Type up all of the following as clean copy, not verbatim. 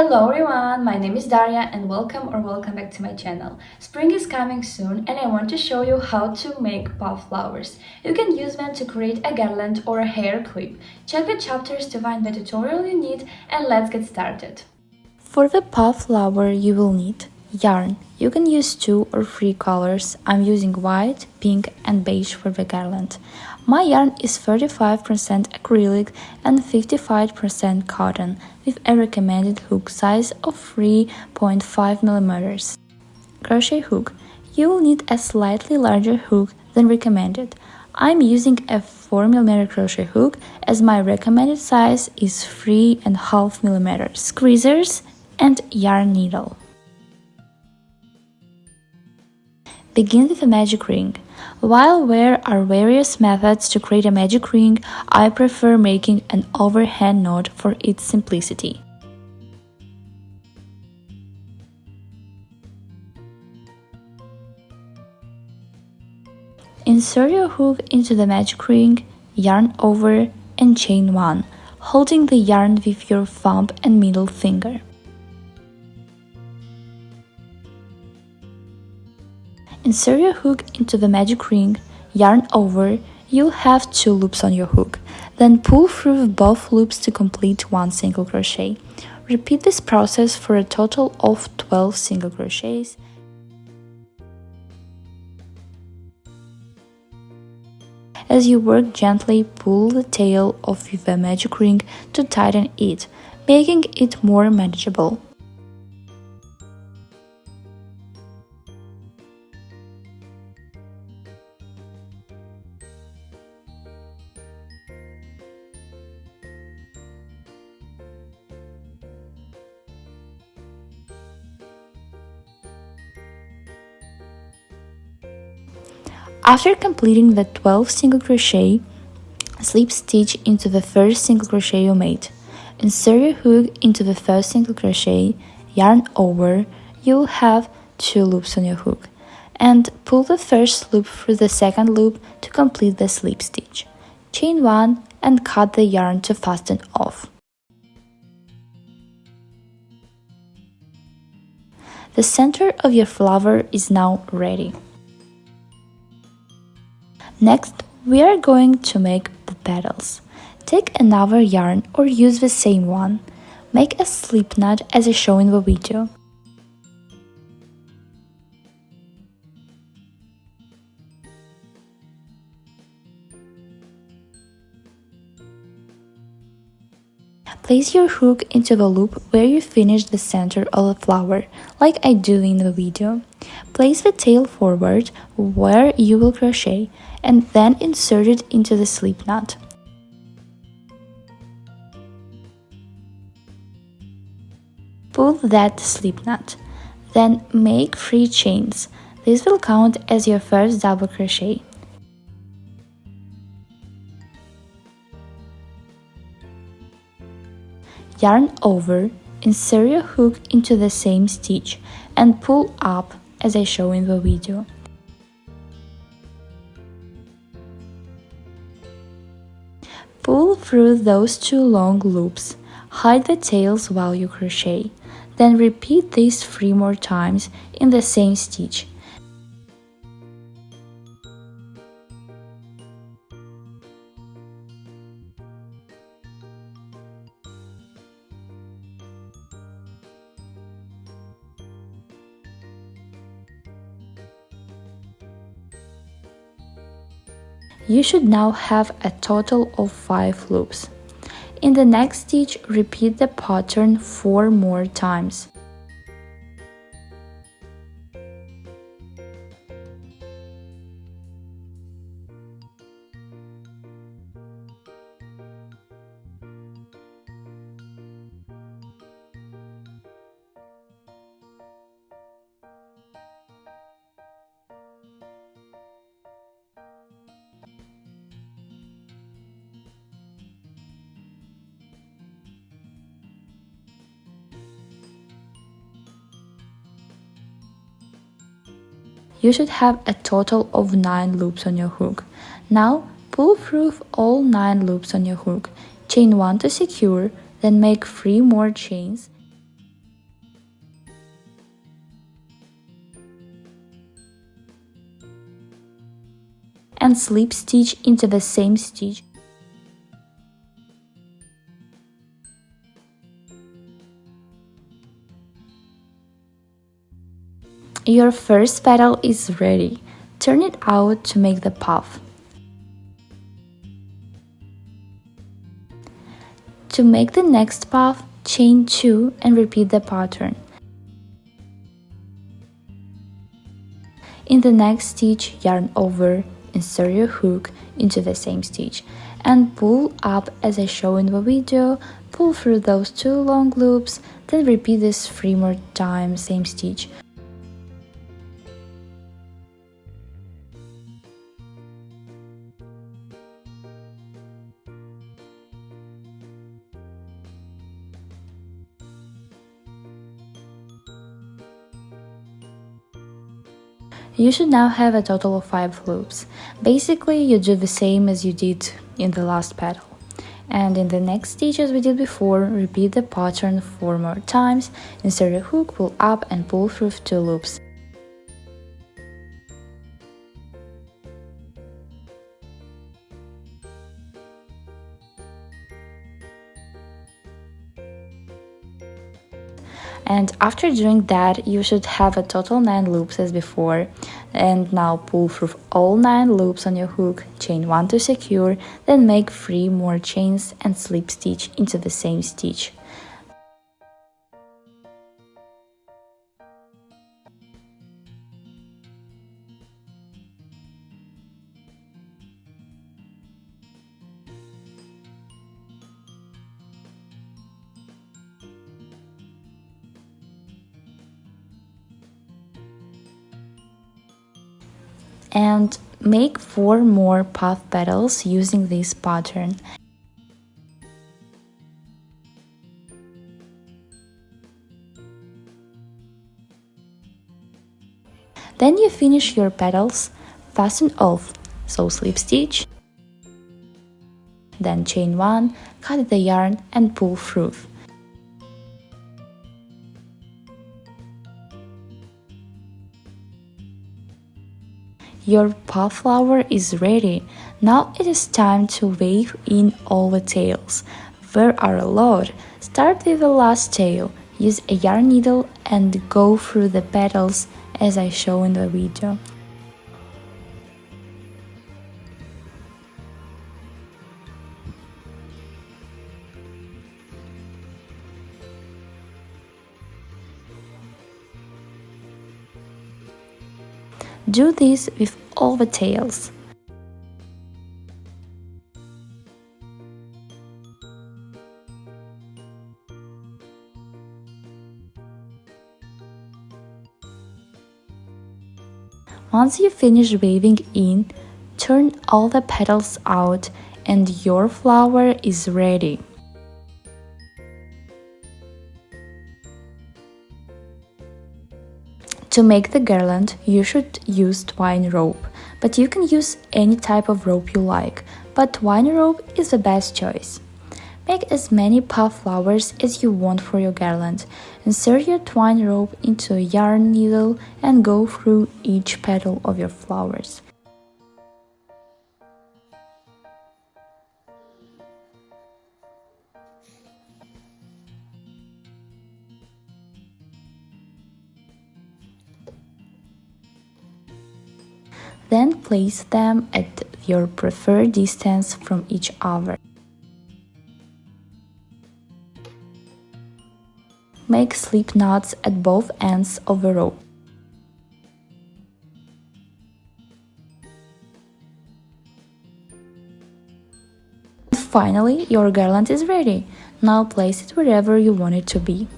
Hello everyone, my name is Daria and welcome back to my channel. Spring is coming soon and I want to show you how to make puff flowers. You can use them to create a garland or a hair clip. Check the chapters to find the tutorial you need and let's get started. For the puff flower you will need yarn. You can use 2 or 3 colors. I'm using white, pink and beige for the garland. My yarn is 35% acrylic and 55% cotton with a recommended hook size of 3.5 mm. Crochet hook. You will need a slightly larger hook than recommended. I'm using a 4 mm crochet hook as my recommended size is 3.5 mm. Scissors and yarn needle. Begin with a magic ring. While there are various methods to create a magic ring, I prefer making an overhand knot for its simplicity. Insert your hook into the magic ring, yarn over and chain 1, holding the yarn with your thumb and middle finger. Insert your hook into the magic ring, yarn over, you'll have 2 loops on your hook. Then pull through both loops to complete 1 single crochet. Repeat this process for a total of 12 single crochets. As you work, gently pull the tail of the magic ring to tighten it, making it more manageable. After completing the 12 single crochet, slip stitch into the first single crochet you made. Insert your hook into the first single crochet, yarn over, you'll have 2 loops on your hook, and pull the first loop through the second loop to complete the slip stitch. Chain 1 and cut the yarn to fasten off. The center of your flower is now ready. Next, we are going to make the petals. Take another yarn or use the same one. Make a slip knot as I show in the video. Place your hook into the loop where you finish the center of the flower, like I do in the video. Place the tail forward where you will crochet and then insert it into the slip knot. Pull that slip knot. Then make 3 chains. This will count as your first double crochet. Yarn over, insert your hook into the same stitch and pull up as I show in the video. Pull through those 2 long loops, hide the tails while you crochet, then repeat this 3 more times in the same stitch. You should now have a total of 5 loops. In the next stitch, repeat the pattern 4 more times. You should have a total of 9 loops on your hook. Now pull through all 9 loops on your hook, chain 1 to secure, then make 3 more chains. and slip stitch into the same stitch. Your first petal is ready. Turn it out to make the puff. To make the next puff, chain 2 and repeat the pattern. In the next stitch, yarn over, insert your hook into the same stitch, and pull up as I show in the video. Pull through those 2 long loops, then repeat this 3 more times, same stitch. You should now have a total of 5 loops. Basically, you do the same as you did in the last petal. And in the next stitch as we did before, repeat the pattern 4 more times, insert a hook, pull up and pull through 2 loops. And after doing that, you should have a total 9 loops as before. And now pull through all 9 loops on your hook, chain 1 to secure, then make 3 more chains and slip stitch into the same stitch. And make 4 more puff petals using this pattern. Then you finish your petals, fasten off, so slip stitch, then chain 1, cut the yarn and pull through. Your puff flower is ready. Now it is time to weave in all the tails. There are a lot. Start with the last tail. Use a yarn needle and go through the petals as I show in the video. Do this with all the tails. Once you finish weaving in, turn all the petals out and your flower is ready. To make the garland, you should use twine rope, but you can use any type of rope you like, but twine rope is the best choice. Make as many puff flowers as you want for your garland. Insert your twine rope into a yarn needle and go through each petal of your flowers. Then place them at your preferred distance from each other. Make slip knots at both ends of the rope. Finally, your garland is ready. Now place it wherever you want it to be.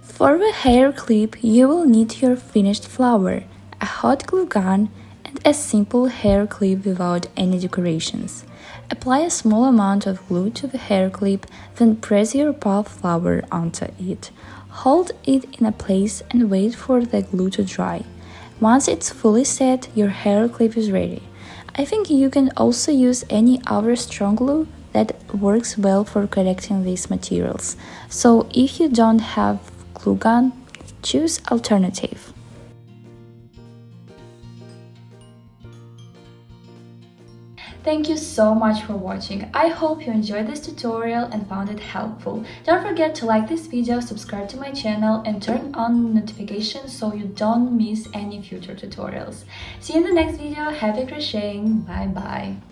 For the hair clip, you will need your finished flower, a hot glue gun, and a simple hair clip without any decorations. Apply a small amount of glue to the hair clip, then press your puff flower onto it. Hold it in a place and wait for the glue to dry. Once it's fully set, your hair clip is ready. I think you can also use any other strong glue that works well for collecting these materials. So if you don't have glue gun, choose alternative. Thank you so much for watching. I hope you enjoyed this tutorial and found it helpful. Don't forget to like this video, subscribe to my channel and turn on notifications so you don't miss any future tutorials. See you in the next video. Happy crocheting. Bye bye.